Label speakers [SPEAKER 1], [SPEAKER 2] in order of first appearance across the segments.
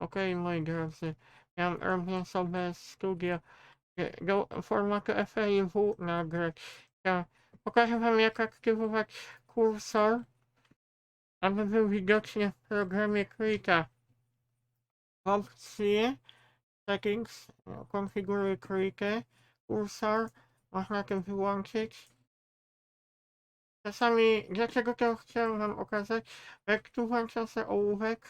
[SPEAKER 1] Okej, moi drodzy, ja robię sobie studio do formatu FAIW nagrać. Ja pokażę wam, jak aktywować kursor, aby był widoczny w programie Krita. Opcje, settings, konfiguruję Kritę, kursor, można to wyłączyć. Czasami, dlaczego to chciałem wam okazać, jak tu włączam sobie ołówek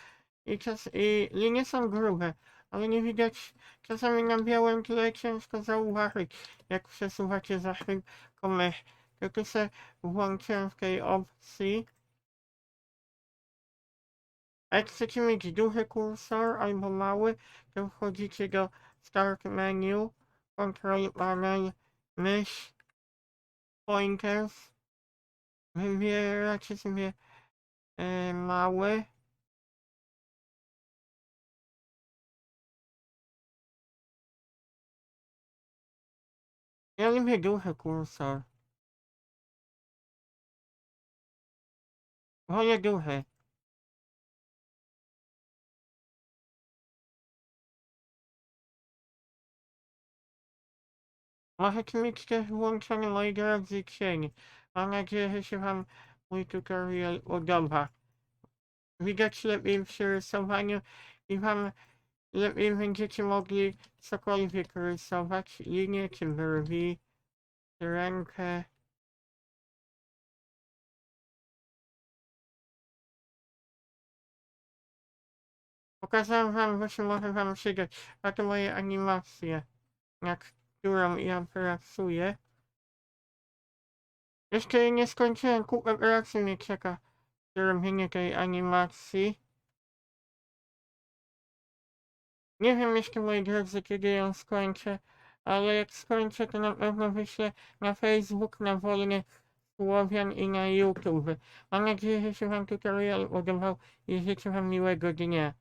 [SPEAKER 1] i linie są grube, ale nie widać czasami na białym tle, ciężko zauważyć, jak przesuwacie za szybko mysz. To tu sobie włączyłem w tej opcji. A jak chcecie mieć duży kursor albo mały, to wchodzicie do Start Menu, Control Panel, mysz, Pointers, wybieracie sobie mały. Ja lubię duży kursor. Wolę duży. Możecie mieć też włączony, moi drodzy, cień. Mam nadzieję, że się wam mój tutorial podoba. Widać lepiej przy rysowaniu i wam lepiej będziecie mogli cokolwiek rysować. Linie, czy brwi, czy rękę. Pokazałem wam, bo się może wam przydać. A to moje animacje, nad którą ja pracuję. Jeszcze nie skończyłem, kupę pracy mnie czeka do robienia tej animacji. Nie wiem jeszcze, moi drodzy, kiedy ją skończę, ale jak skończę, to na pewno wyślę na Facebook, na Wolny Słowian i na YouTube. Mam nadzieję, że się wam tutorial podobał i życzę wam miłego dnia.